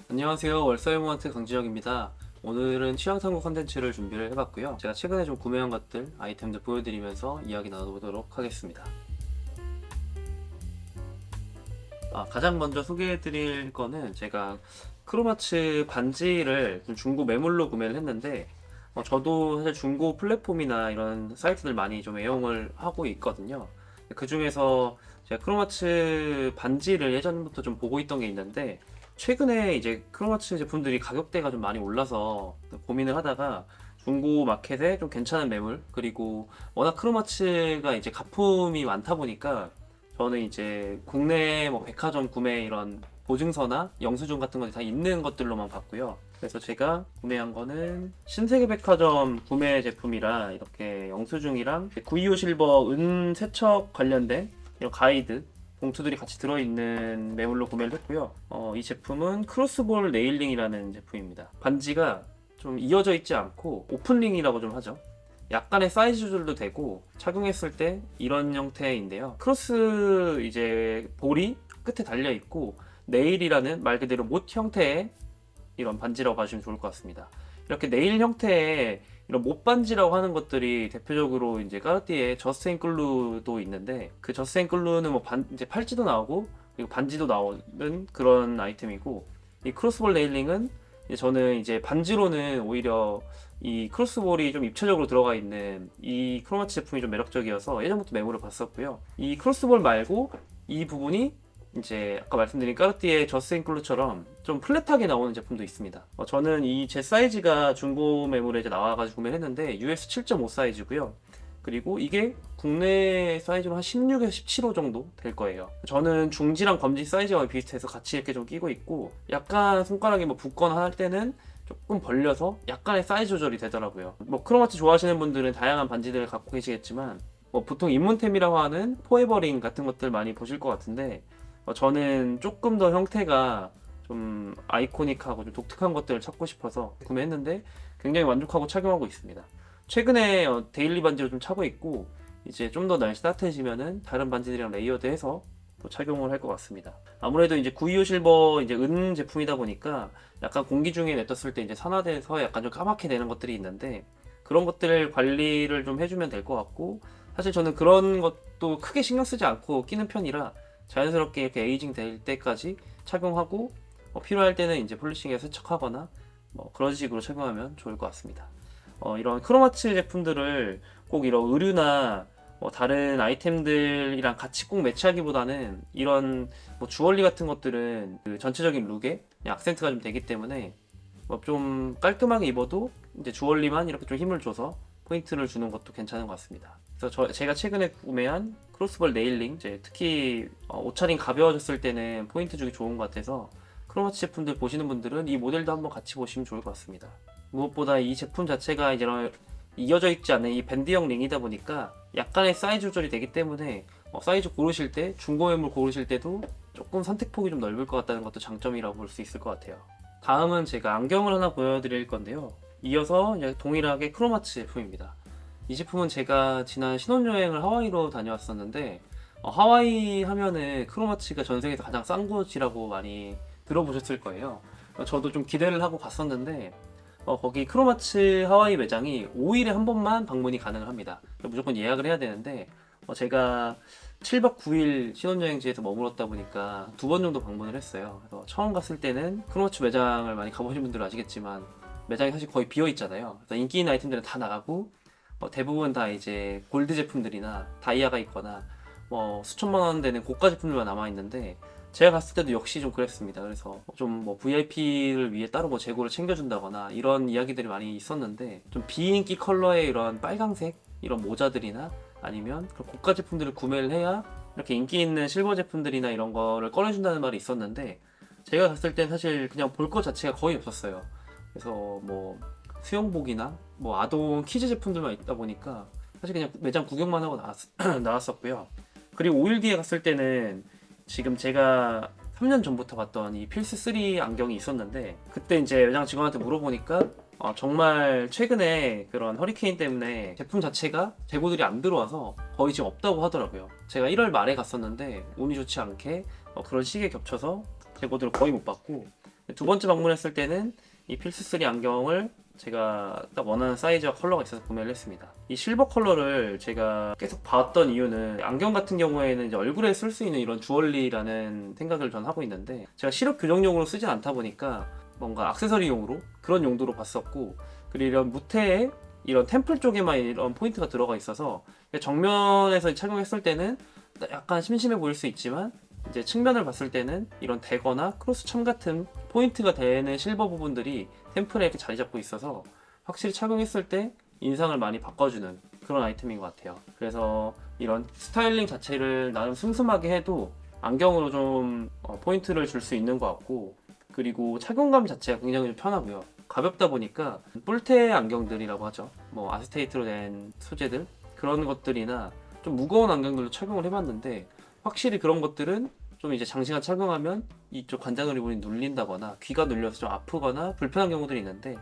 안녕하세요. 월서유무한트 강진혁입니다. 오늘은 취향탐구 컨텐츠를 준비를 해봤고요. 제가 최근에 좀 구매한 것들, 아이템들 보여드리면서 이야기 나눠보도록 하겠습니다. 가장 먼저 소개해드릴 거는 제가 크로마츠 반지를 좀 중고 매물로 구매를 했는데 저도 사실 중고 플랫폼이나 이런 사이트들 많이 좀 애용을 하고 있거든요. 그 중에서 제가 크로마츠 반지를 예전부터 좀 보고 있던 게 있는데 최근에 이제 크로마츠 제품들이 가격대가 좀 많이 올라서 고민을 하다가 중고 마켓에 좀 괜찮은 매물, 그리고 워낙 크로마츠가 이제 가품이 많다 보니까 저는 이제 국내 뭐 백화점 구매 이런 보증서나 영수증 같은 거 다 있는 것들로만 봤고요. 그래서 제가 구매한 거는 신세계백화점 구매 제품이라 이렇게 영수증이랑 925 실버 은 세척 관련된 이런 가이드 봉투들이 같이 들어있는 매물로 구매를 했고요. 이 제품은 크로스볼 네일링이라는 제품입니다. 반지가 좀 이어져 있지 않고 오픈링이라고 좀 하죠. 약간의 사이즈 조절도 되고 착용했을 때 이런 형태인데요. 크로스 이제 볼이 끝에 달려 있고 네일이라는 말 그대로 못 형태의 이런 반지라고 봐주시면 좋을 것 같습니다. 이렇게 네일 형태의 이런 못 반지라고 하는 것들이 대표적으로 이제 까르띠에 저스트 글루도 있는데 그 저스트 글루는 뭐 이제 팔찌도 나오고 그리고 반지도 나오는 그런 아이템이고 이 크로스볼 네일링은 저는 이제 반지로는 오히려 이 크로스볼이 좀 입체적으로 들어가 있는 이 크로마치 제품이 좀 매력적이어서 예전부터 매물을 봤었고요. 이 크로스볼 말고 이 부분이 이제 아까 말씀드린 까르띠에 저스앤클루처럼 좀 플랫하게 나오는 제품도 있습니다. 저는 이 제 사이즈가 중고 매물에 이제 나와가지고 구매를 했는데 US 7.5 사이즈고요. 그리고 이게 국내 사이즈로 한 16에서 17호 정도 될 거예요. 저는 중지랑 검지 사이즈가 비슷해서 같이 이렇게 좀 끼고 있고 약간 손가락이 뭐 붓거나 할 때는 조금 벌려서 약간의 사이즈 조절이 되더라고요. 뭐 크로마치 좋아하시는 분들은 다양한 반지들을 갖고 계시겠지만 뭐 보통 입문템이라고 하는 포에버링 같은 것들 많이 보실 것 같은데 저는 조금 더 형태가 좀 아이코닉하고 좀 독특한 것들을 찾고 싶어서 구매했는데 굉장히 만족하고 착용하고 있습니다. 최근에 데일리 반지로 좀 차고 있고 이제 좀 더 날씨 따뜻해지면은 다른 반지들이랑 레이어드해서 또 착용을 할 것 같습니다. 아무래도 이제 925 실버 이제 은 제품이다 보니까 약간 공기 중에 냅뒀을 때 이제 산화돼서 약간 좀 까맣게 되는 것들이 있는데 그런 것들을 관리를 좀 해주면 될 것 같고 사실 저는 그런 것도 크게 신경 쓰지 않고 끼는 편이라 자연스럽게 이렇게 에이징 될 때까지 착용하고 필요할 때는 이제 폴리싱에 세척하거나 뭐 그런 식으로 착용하면 좋을 것 같습니다. 이런 크로마츠 제품들을 꼭 이런 의류나 뭐 다른 아이템들이랑 같이 꼭 매치하기보다는 이런 뭐 주얼리 같은 것들은 그 전체적인 룩에 악센트가 좀 되기 때문에 뭐 좀 깔끔하게 입어도 이제 주얼리만 이렇게 좀 힘을 줘서 포인트를 주는 것도 괜찮은 것 같습니다. 그래서 제가 최근에 구매한 크로스볼 네일링, 이제 특히 옷차림 가벼워졌을 때는 포인트 주기 좋은 것 같아서 크로마치 제품들 보시는 분들은 이 모델도 한번 같이 보시면 좋을 것 같습니다. 무엇보다 이 제품 자체가 이제 이어져 있지 않은 이 밴드형 링이다 보니까 약간의 사이즈 조절이 되기 때문에 사이즈 고르실 때 중고 매물 고르실 때도 조금 선택폭이 좀 넓을 것 같다는 것도 장점이라고 볼 수 있을 것 같아요. 다음은 제가 안경을 하나 보여드릴 건데요. 이어서 이제 동일하게 크로마츠 제품입니다. 이 제품은 제가 지난 신혼여행을 하와이로 다녀왔었는데 하와이 하면은 크로마츠가 전 세계에서 가장 싼 곳이라고 많이 들어보셨을 거예요. 저도 좀 기대를 하고 갔었는데 거기 크로마츠 하와이 매장이 5일에 한 번만 방문이 가능합니다. 무조건 예약을 해야 되는데 제가 7박 9일 신혼여행지에서 머물렀다 보니까 2번 정도 방문을 했어요. 그래서 처음 갔을 때는 크로마츠 매장을 많이 가보신 분들은 아시겠지만 매장이 사실 거의 비어 있잖아요. 그래서 인기 있는 아이템들은 다 나가고 대부분 다 이제 골드 제품들이나 다이아가 있거나 뭐 수천만 원 되는 고가 제품들만 남아 있는데 제가 갔을 때도 역시 좀 그랬습니다. 그래서 좀 뭐 VIP를 위해 따로 뭐 재고를 챙겨준다거나 이런 이야기들이 많이 있었는데 좀 비인기 컬러의 이런 빨강색 이런 모자들이나 아니면 그런 고가 제품들을 구매를 해야 이렇게 인기 있는 실버 제품들이나 이런 거를 꺼내준다는 말이 있었는데 제가 갔을 땐 사실 그냥 볼 것 자체가 거의 없었어요. 그래서 뭐 수영복이나 뭐 아동 키즈 제품들만 있다 보니까 사실 그냥 매장 구경만 하고 나왔었고요. 그리고 5일 뒤에 갔을 때는 지금 제가 3년 전부터 봤던 이 필스 3 안경이 있었는데 그때 이제 매장 직원한테 물어보니까 정말 최근에 그런 허리케인 때문에 제품 자체가 재고들이 안 들어와서 거의 지금 없다고 하더라고요. 제가 1월 말에 갔었는데 운이 좋지 않게 그런 시기에 겹쳐서 재고들을 거의 못 받고 두 번째 방문했을 때는 이 필스3 안경을 제가 딱 원하는 사이즈와 컬러가 있어서 구매를 했습니다. 이 실버 컬러를 제가 계속 봤던 이유는 안경 같은 경우에는 이제 얼굴에 쓸 수 있는 이런 주얼리라는 생각을 전 하고 있는데, 제가 시력 교정용으로 쓰진 않다 보니까 뭔가 액세서리용으로 그런 용도로 봤었고, 그리고 이런 무태에 이런 템플 쪽에만 이런 포인트가 들어가 있어서 정면에서 착용했을 때는 약간 심심해 보일 수 있지만, 이제 측면을 봤을 때는 이런 대거나 크로스 참 같은 포인트가 되는 실버 부분들이 템플에 이렇게 자리 잡고 있어서 확실히 착용했을 때 인상을 많이 바꿔주는 그런 아이템인 것 같아요. 그래서 이런 스타일링 자체를 나름 슴슴하게 해도 안경으로 좀 포인트를 줄 수 있는 것 같고, 그리고 착용감 자체가 굉장히 편하고요. 가볍다 보니까 뿔테 안경들이라고 하죠. 뭐 아스테이트로 된 소재들, 그런 것들이나 좀 무거운 안경들도 착용을 해봤는데, 확실히 그런 것들은 좀 이제 장시간 착용하면 이쪽 관자놀이 부분이 눌린다거나 귀가 눌려서 좀 아프거나 불편한 경우들이 있는데,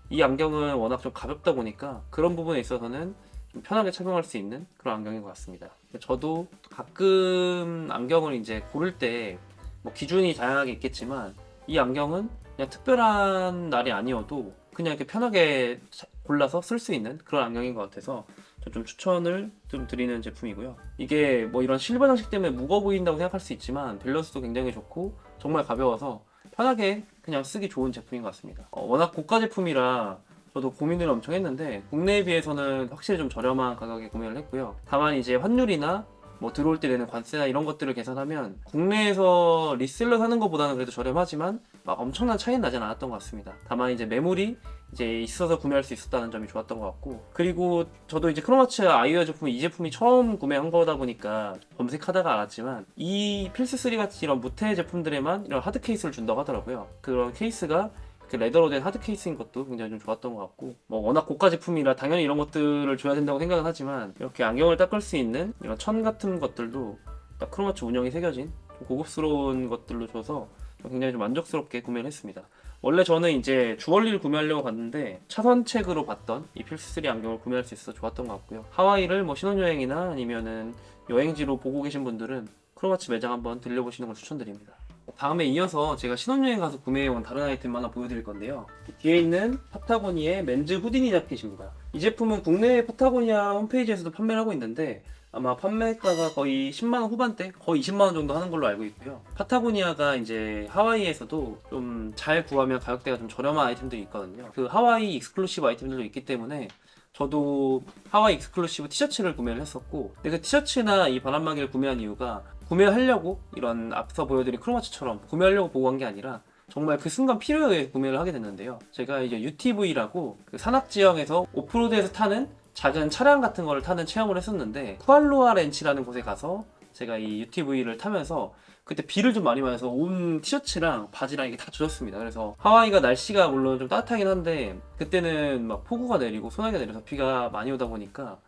이 안경은 워낙 좀 가볍다 보니까 그런 부분에 있어서는 좀 편하게 착용할 수 있는 그런 안경인 것 같습니다. 저도 가끔 안경을 이제 고를 때 뭐 기준이 다양하게 있겠지만, 이 안경은 그냥 특별한 날이 아니어도 그냥 이렇게 편하게 골라서 쓸 수 있는 그런 안경인 것 같아서 좀 추천을 좀 드리는 제품이고요. 이게 뭐 이런 실버 장식 때문에 무거워 보인다고 생각할 수 있지만 밸런스도 굉장히 좋고 정말 가벼워서 편하게 그냥 쓰기 좋은 제품인 것 같습니다. 워낙 고가 제품이라 저도 고민을 엄청 했는데 국내에 비해서는 확실히 좀 저렴한 가격에 구매를 했고요. 다만 이제 환율이나 뭐 들어올 때 내는 관세나 이런 것들을 계산하면 국내에서 리셀러 사는 것보다는 그래도 저렴하지만 막 엄청난 차이는 나진 않았던 것 같습니다. 다만 이제 매물이 이제 있어서 구매할 수 있었다는 점이 좋았던 것 같고, 그리고 저도 이제 크로마츠 아이웨어 제품 이 제품이 처음 구매한 거다 보니까 검색하다가 알았지만, 이 필스3 같이 이런 무테 제품들에만 이런 하드 케이스를 준다고 하더라고요. 그런 케이스가 레더로 된 하드 케이스인 것도 굉장히 좀 좋았던 것 같고, 뭐 워낙 고가 제품이라 당연히 이런 것들을 줘야 된다고 생각은 하지만, 이렇게 안경을 닦을 수 있는 이런 천 같은 것들도 딱 크로마츠 운영이 새겨진 좀 고급스러운 것들로 줘서 굉장히 좀 만족스럽게 구매를 했습니다. 원래 저는 이제 주얼리를 구매하려고 갔는데 차선책으로 봤던 이 필스3 안경을 구매할 수 있어서 좋았던 것 같고요. 하와이를 뭐 신혼여행이나 아니면은 여행지로 보고 계신 분들은 크로마츠 매장 한번 들려보시는 걸 추천드립니다. 다음에 이어서 제가 신혼여행 가서 구매해온 다른 아이템 하나 보여드릴 건데요. 뒤에 있는 파타고니아의 맨즈 후디니 자켓입니다. 이 제품은 국내 파타고니아 홈페이지에서도 판매를 하고 있는데 아마 판매가가 거의 10만원 후반대, 거의 20만원 정도 하는 걸로 알고 있고요. 파타고니아가 이제 하와이에서도 좀 잘 구하면 가격대가 좀 저렴한 아이템들이 있거든요. 그 하와이 익스클루시브 아이템들도 있기 때문에 저도 하와이 익스클루시브 티셔츠를 구매를 했었고, 근데 그 티셔츠나 이 바람막이를 구매한 이유가 구매하려고 이런 앞서 보여드린 크로마츠처럼 구매하려고 보고 간 게 아니라 정말 그 순간 필요에 의해 구매를 하게 됐는데요. 제가 이제 UTV라고 그 산악 지형에서 오프로드에서 타는 작은 차량 같은 거를 타는 체험을 했었는데, 쿠알루아 렌치라는 곳에 가서 제가 이 UTV를 타면서 그때 비를 좀 많이 맞아서 온 티셔츠랑 바지랑 이게 다 젖었습니다. 그래서 하와이가 날씨가 물론 좀 따뜻하긴 한데 그때는 막 폭우가 내리고 소나기가 내려서 비가 많이 오다 보니까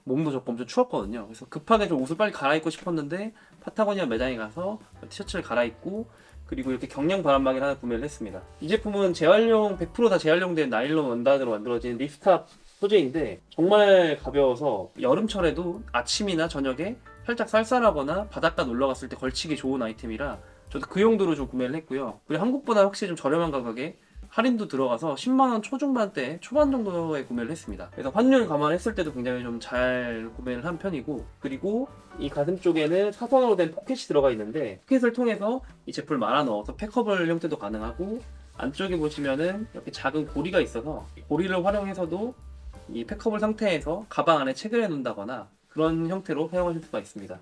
몸도 젖고 엄청 추웠거든요. 그래서 급하게 좀 옷을 빨리 갈아입고 싶었는데 파타고니아 매장에 가서 티셔츠를 갈아입고, 그리고 이렇게 경량 바람막이를 하나 구매를 했습니다. 이 제품은 재활용 100%다 재활용된 나일론 원단으로 만들어진 리스탑 소재인데 정말 가벼워서 여름철에도 아침이나 저녁에 살짝 쌀쌀하거나 바닷가 놀러 갔을 때 걸치기 좋은 아이템이라 저도 그 용도로 좀 구매를 했고요. 그리고 한국보다 확실히 좀 저렴한 가격에 할인도 들어가서 10만원 초중반대 초반 정도에 구매를 했습니다. 그래서 환율 감안했을 때도 굉장히 좀 잘 구매를 한 편이고, 그리고 이 가슴 쪽에는 사선으로 된 포켓이 들어가 있는데 포켓을 통해서 이 제품을 말아 넣어서 팩커블 형태도 가능하고, 안쪽에 보시면은 이렇게 작은 고리가 있어서 고리를 활용해서도 이 팩커블 상태에서 가방 안에 책을 해놓는다거나 그런 형태로 사용하실 수가 있습니다.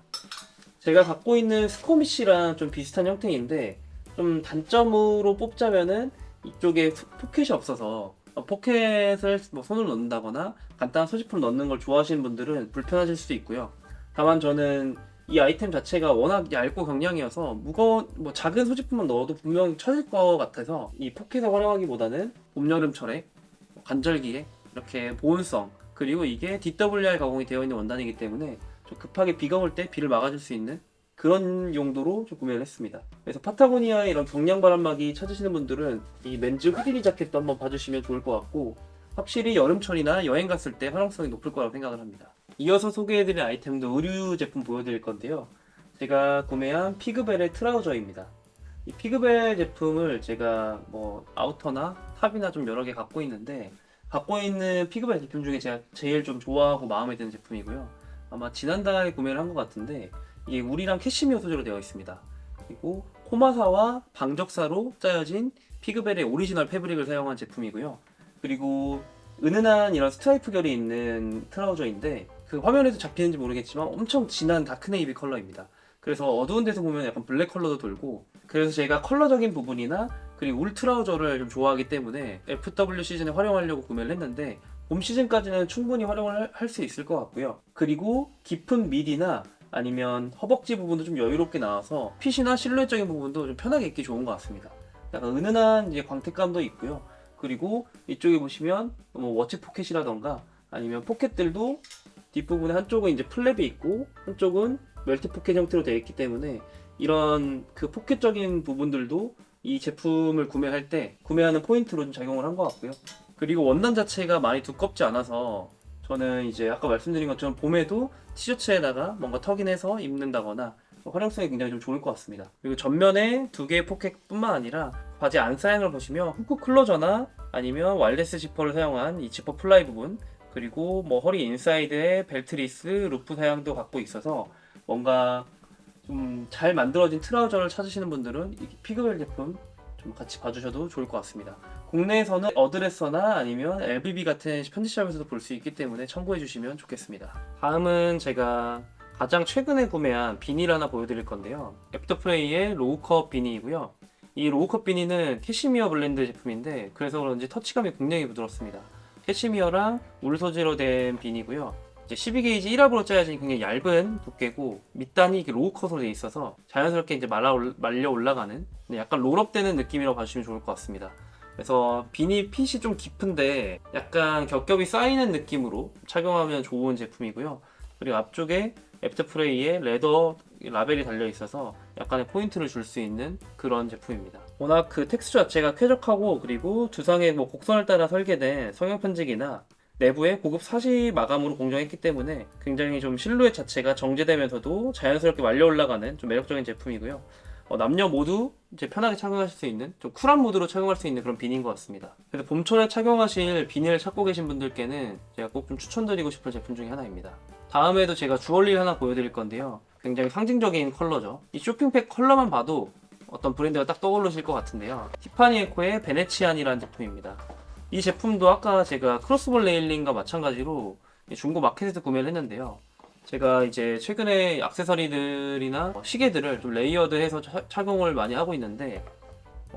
제가 갖고 있는 스코미시랑 좀 비슷한 형태인데 좀 단점으로 뽑자면은 이쪽에 포켓이 없어서 포켓을 뭐 손으로 넣는다거나 간단한 소지품을 넣는 걸 좋아하시는 분들은 불편하실 수도 있고요. 다만 저는 이 아이템 자체가 워낙 얇고 경량이어서 무거운 뭐 작은 소지품만 넣어도 분명히 쳐질 것 같아서 이 포켓을 활용하기보다는 봄 여름철에 관절기에 이렇게 보온성, 그리고 이게 DWR 가공이 되어 있는 원단이기 때문에 좀 급하게 비가 올 때 비를 막아줄 수 있는 그런 용도로 좀 구매를 했습니다. 그래서 파타고니아의 이런 경량 바람막이 찾으시는 분들은 이 맨즈 후디니 자켓도 한번 봐주시면 좋을 것 같고, 확실히 여름철이나 여행 갔을 때 활용성이 높을 거라고 생각을 합니다. 이어서 소개해드릴 아이템도 의류 제품 보여드릴 건데요. 제가 구매한 피그벨의 트라우저입니다. 이 피그벨 제품을 제가 뭐 아우터나 탑이나 좀 여러 개 갖고 있는데, 갖고 있는 피그벨 제품 중에 제가 제일 좀 좋아하고 마음에 드는 제품이고요. 아마 지난달에 구매를 한 것 같은데, 이게 울이랑 캐시미어 소재로 되어 있습니다. 그리고 코마사와 방적사로 짜여진 피그벨의 오리지널 패브릭을 사용한 제품이고요. 그리고 은은한 이런 스트라이프 결이 있는 트라우저인데, 그 화면에서 잡히는지 모르겠지만 엄청 진한 다크네이비 컬러입니다. 그래서 어두운 데서 보면 약간 블랙 컬러도 돌고, 그래서 제가 컬러적인 부분이나 그리고 울 트라우저를 좀 좋아하기 때문에 FW 시즌에 활용하려고 구매를 했는데, 봄 시즌까지는 충분히 활용을 할 수 있을 것 같고요. 그리고 깊은 미디나 아니면 허벅지 부분도 좀 여유롭게 나와서 핏이나 실루엣적인 부분도 좀 편하게 입기 좋은 것 같습니다. 약간 은은한 이제 광택감도 있고요. 그리고 이쪽에 보시면 뭐 워치 포켓이라던가 아니면 포켓들도 뒷부분에 한쪽은 이제 플랩이 있고 한쪽은 멜트 포켓 형태로 되어 있기 때문에, 이런 그 포켓적인 부분들도 이 제품을 구매할 때 구매하는 포인트로 좀 작용을 한 것 같고요. 그리고 원단 자체가 많이 두껍지 않아서 저는 이제 아까 말씀드린 것처럼 봄에도 티셔츠에다가 뭔가 턱인해서 입는다거나 활용성이 굉장히 좀 좋을 것 같습니다. 그리고 전면에 두 개의 포켓뿐만 아니라 바지 안 사양을 보시면 후크 클로저나 아니면 와이어리스 지퍼를 사용한 이 지퍼 플라이 부분, 그리고 뭐 허리 인사이드에 벨트리스, 루프 사양도 갖고 있어서 뭔가 좀 잘 만들어진 트라우저를 찾으시는 분들은 이 피그웰 제품 좀 같이 봐주셔도 좋을 것 같습니다. 국내에서는 어드레서나 아니면 LBB 같은 편집샵에서도 볼 수 있기 때문에 참고해 주시면 좋겠습니다. 다음은 제가 가장 최근에 구매한 비닐 하나 보여드릴 건데요. 애프터프레이의 로우컵 비니이고요. 이 로우컵 비니는 캐시미어 블렌드 제품인데, 그래서 그런지 터치감이 굉장히 부드럽습니다. 캐시미어랑 울 소재로 된 비니고요. 12게이지 1합으로 짜여진 굉장히 얇은 두께고, 밑단이 이렇게 로우컷으로 되어 있어서 자연스럽게 이제 말려 올라가는 약간 롤업되는 느낌이라고 봐주시면 좋을 것 같습니다. 그래서 비니 핏이 좀 깊은데 약간 겹겹이 쌓이는 느낌으로 착용하면 좋은 제품이고요. 그리고 앞쪽에 애프터프레이의 레더 라벨이 달려 있어서 약간의 포인트를 줄 수 있는 그런 제품입니다. 워낙 그 텍스처 자체가 쾌적하고, 그리고 두상의 뭐 곡선을 따라 설계된 성형 편직이나 내부에 고급 사시 마감으로 공정했기 때문에 굉장히 좀 실루엣 자체가 정제되면서도 자연스럽게 말려 올라가는 좀 매력적인 제품이고요. 남녀 모두 이제 편하게 착용하실 수 있는 좀 쿨한 무드로 착용할 수 있는 그런 비니인 것 같습니다. 그래서 봄철에 착용하실 비니를 찾고 계신 분들께는 제가 꼭 좀 추천드리고 싶은 제품 중에 하나입니다. 다음에도 제가 주얼리를 하나 보여드릴 건데요. 굉장히 상징적인 컬러죠. 이 쇼핑백 컬러만 봐도 어떤 브랜드가 딱 떠오르실 것 같은데요. 티파니 에코의 베네치안이라는 제품입니다. 이 제품도 아까 제가 크로스볼 레일링과 마찬가지로 중고 마켓에서 구매를 했는데요. 제가 이제 최근에 액세서리들이나 시계들을 좀 레이어드해서 착용을 많이 하고 있는데,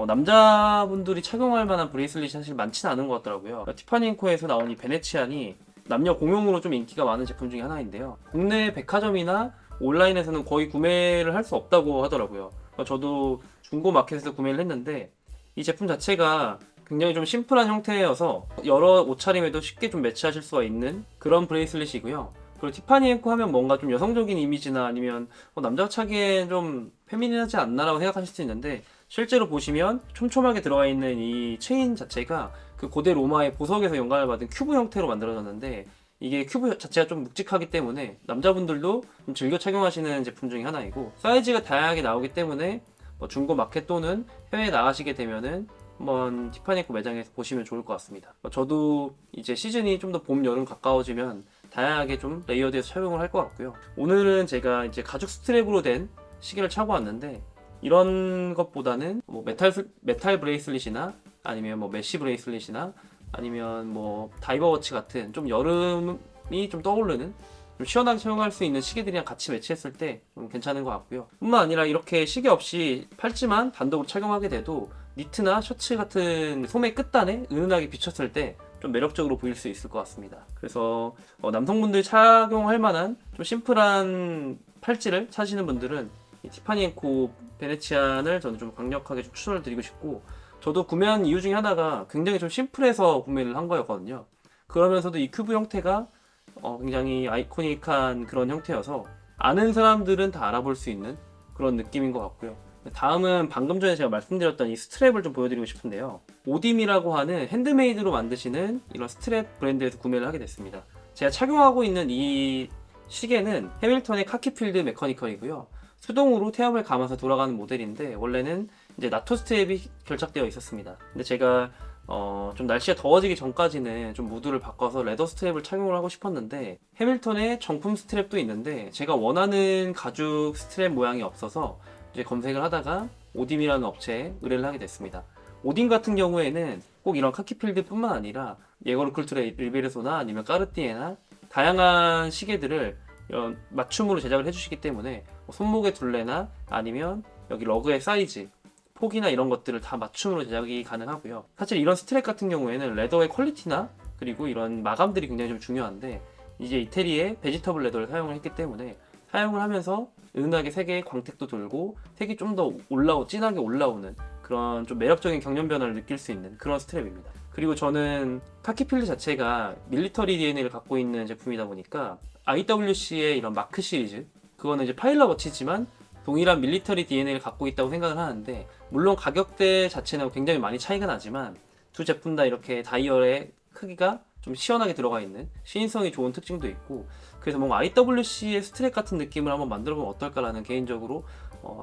남자분들이 착용할 만한 브레이슬릿이 사실 많지는 않은 것 같더라고요. 티파니앤코에서 나온 이 베네치안이 남녀 공용으로 좀 인기가 많은 제품 중에 하나인데요. 국내 백화점이나 온라인에서는 거의 구매를 할 수 없다고 하더라고요. 저도 중고 마켓에서 구매를 했는데, 이 제품 자체가 굉장히 좀 심플한 형태여서 여러 옷차림에도 쉽게 좀 매치하실 수가 있는 그런 브레이슬릿이고요. 그리고 티파니 앤코 하면 뭔가 좀 여성적인 이미지나 아니면 남자가 차기엔 좀 페미닌하지 않나라고 생각하실 수 있는데, 실제로 보시면 촘촘하게 들어가 있는 이 체인 자체가 그 고대 로마의 보석에서 영감을 받은 큐브 형태로 만들어졌는데, 이게 큐브 자체가 좀 묵직하기 때문에 남자분들도 좀 즐겨 착용하시는 제품 중에 하나이고, 사이즈가 다양하게 나오기 때문에 뭐 중고 마켓 또는 해외에 나가시게 되면은 한번 티파니코 매장에서 보시면 좋을 것 같습니다. 저도 이제 시즌이 좀 더 봄, 여름 가까워지면 다양하게 좀 레이어드해서 착용을 할 것 같고요. 오늘은 제가 이제 가죽 스트랩으로 된 시계를 차고 왔는데, 이런 것보다는 뭐 메탈 브레이슬릿이나 아니면 뭐 메쉬 브레이슬릿이나 아니면 뭐 다이버 워치 같은 좀 여름이 좀 떠오르는 좀 시원하게 착용할 수 있는 시계들이랑 같이 매치했을 때 좀 괜찮은 것 같고요. 뿐만 아니라 이렇게 시계 없이 팔찌만 단독으로 착용하게 돼도 니트나 셔츠 같은 소매 끝단에 은은하게 비쳤을 때 좀 매력적으로 보일 수 있을 것 같습니다. 그래서 남성분들이 착용할 만한 좀 심플한 팔찌를 찾으시는 분들은 이 티파니 앤코 베네치안을 저는 좀 강력하게 좀 추천을 드리고 싶고, 저도 구매한 이유 중에 하나가 굉장히 좀 심플해서 구매를 한 거였거든요. 그러면서도 이 큐브 형태가 굉장히 아이코닉한 그런 형태여서 아는 사람들은 다 알아볼 수 있는 그런 느낌인 것 같고요. 다음은 방금 전에 제가 말씀드렸던 이 스트랩을 좀 보여드리고 싶은데요. 오딤이라고 하는 핸드메이드로 만드시는 이런 스트랩 브랜드에서 구매를 하게 됐습니다. 제가 착용하고 있는 이 시계는 해밀턴의 카키필드 메커니컬이고요. 수동으로 태엽을 감아서 돌아가는 모델인데, 원래는 이제 나토 스트랩이 결착되어 있었습니다. 근데 제가 좀 날씨가 더워지기 전까지는 좀 무드를 바꿔서 레더 스트랩을 착용을 하고 싶었는데, 해밀턴의 정품 스트랩도 있는데 제가 원하는 가죽 스트랩 모양이 없어서 이제 검색을 하다가 오딤이라는 업체에 의뢰를 하게 됐습니다. 오딤 같은 경우에는 꼭 이런 카키필드뿐만 아니라 예거르쿨트레 리베르소나 아니면 까르띠에나 다양한 시계들을 이런 맞춤으로 제작을 해주시기 때문에 손목의 둘레나 아니면 여기 러그의 사이즈, 폭이나 이런 것들을 다 맞춤으로 제작이 가능하고요. 사실 이런 스트랩 같은 경우에는 레더의 퀄리티나 그리고 이런 마감들이 굉장히 좀 중요한데, 이제 이태리의 베지터블 레더를 사용을 했기 때문에 사용을 하면서 은은하게 색의 광택도 돌고 색이 좀 더 진하게 올라오는 그런 좀 매력적인 경련 변화를 느낄 수 있는 그런 스트랩입니다. 그리고 저는 카키필드 자체가 밀리터리 DNA를 갖고 있는 제품이다 보니까 IWC의 이런 마크 시리즈, 그거는 이제 파일럿 워치지만 동일한 밀리터리 DNA를 갖고 있다고 생각을 하는데, 물론 가격대 자체는 굉장히 많이 차이가 나지만 두 제품 다 이렇게 다이얼의 크기가 좀 시원하게 들어가 있는 시인성이 좋은 특징도 있고, 그래서 뭔가 IWC의 스트랩 같은 느낌을 한번 만들어보면 어떨까라는 개인적으로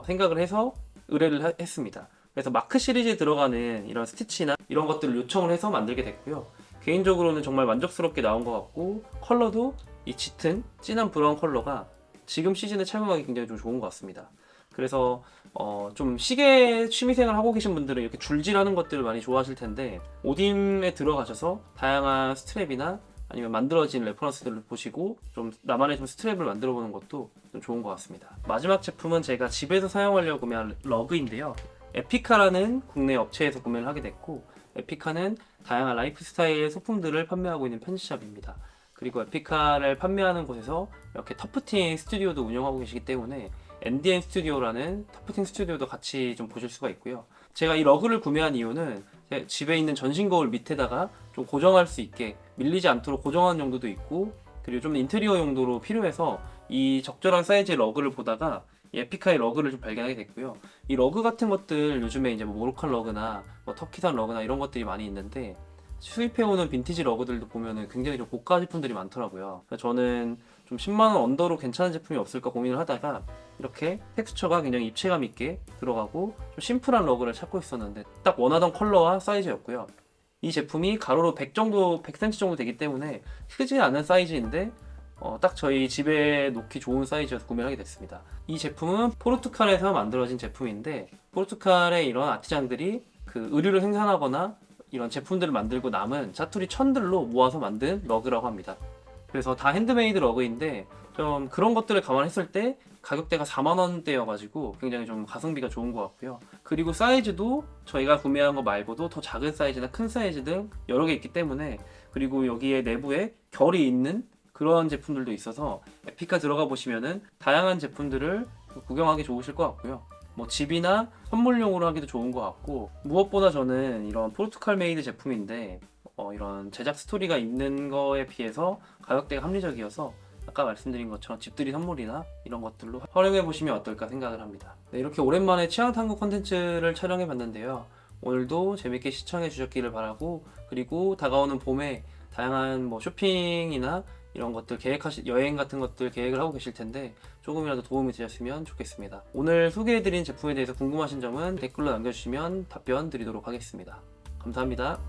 생각을 해서 의뢰를 했습니다. 그래서 마크 시리즈에 들어가는 이런 스티치나 이런 것들을 요청을 해서 만들게 됐고요. 개인적으로는 정말 만족스럽게 나온 것 같고, 컬러도 이 짙은 진한 브라운 컬러가 지금 시즌에 착용하기 굉장히 좀 좋은 것 같습니다. 그래서 좀 시계 취미생활 하고 계신 분들은 이렇게 줄질하는 것들을 많이 좋아하실 텐데, 오딤에 들어가셔서 다양한 스트랩이나 아니면 만들어진 레퍼런스들을 보시고 좀 나만의 좀 스트랩을 만들어 보는 것도 좀 좋은 것 같습니다. 마지막 제품은 제가 집에서 사용하려고 구매한 러그인데요. 에피카라는 국내 업체에서 구매를 하게 됐고, 에피카는 다양한 라이프스타일 소품들을 판매하고 있는 편집샵입니다. 그리고 에피카를 판매하는 곳에서 이렇게 터프팅 스튜디오도 운영하고 계시기 때문에 NDN 스튜디오라는 터프팅 스튜디오도 같이 좀 보실 수가 있고요. 제가 이 러그를 구매한 이유는 제 집에 있는 전신 거울 밑에다가 좀 고정할 수 있게 밀리지 않도록 고정하는 용도도 있고, 그리고 좀 인테리어 용도로 필요해서 이 적절한 사이즈의 러그를 보다가 이 에피카의 러그를 좀 발견하게 됐고요. 이 러그 같은 것들 요즘에 이제 뭐 모로칸 러그나 뭐 터키산 러그나 이런 것들이 많이 있는데, 수입해오는 빈티지 러그들도 보면은 굉장히 좀 고가 제품들이 많더라고요. 그래서 저는 좀 10만원 언더로 괜찮은 제품이 없을까 고민을 하다가 이렇게 텍스처가 굉장히 입체감 있게 들어가고 좀 심플한 러그를 찾고 있었는데 딱 원하던 컬러와 사이즈였고요. 이 제품이 가로로 100cm 정도 되기 때문에 크지 않은 사이즈인데 딱 저희 집에 놓기 좋은 사이즈여서 구매를 하게 됐습니다. 이 제품은 포르투갈에서 만들어진 제품인데, 포르투갈의 이런 아티장들이 그 의류를 생산하거나 이런 제품들을 만들고 남은 자투리 천들로 모아서 만든 러그라고 합니다. 그래서 다 핸드메이드 러그인데 좀 그런 것들을 감안했을 때 가격대가 4만원대여가지고 굉장히 좀 가성비가 좋은 것 같고요. 그리고 사이즈도 저희가 구매한 거 말고도 더 작은 사이즈나 큰 사이즈 등 여러 개 있기 때문에, 그리고 여기에 내부에 결이 있는 그런 제품들도 있어서 에피카 들어가 보시면은 다양한 제품들을 구경하기 좋으실 것 같고요. 뭐 집이나 선물용으로 하기도 좋은 것 같고, 무엇보다 저는 이런 포르투갈 메이드 제품인데 이런 제작 스토리가 있는 거에 비해서 가격대가 합리적이어서 아까 말씀드린 것처럼 집들이 선물이나 이런 것들로 활용해 보시면 어떨까 생각을 합니다. 네, 이렇게 오랜만에 취향 탐구 콘텐츠를 촬영해 봤는데요. 오늘도 재밌게 시청해 주셨기를 바라고, 그리고 다가오는 봄에 다양한 뭐 쇼핑이나 이런 것들 여행 같은 것들 계획을 하고 계실 텐데 조금이라도 도움이 되셨으면 좋겠습니다. 오늘 소개해드린 제품에 대해서 궁금하신 점은 댓글로 남겨주시면 답변 드리도록 하겠습니다. 감사합니다.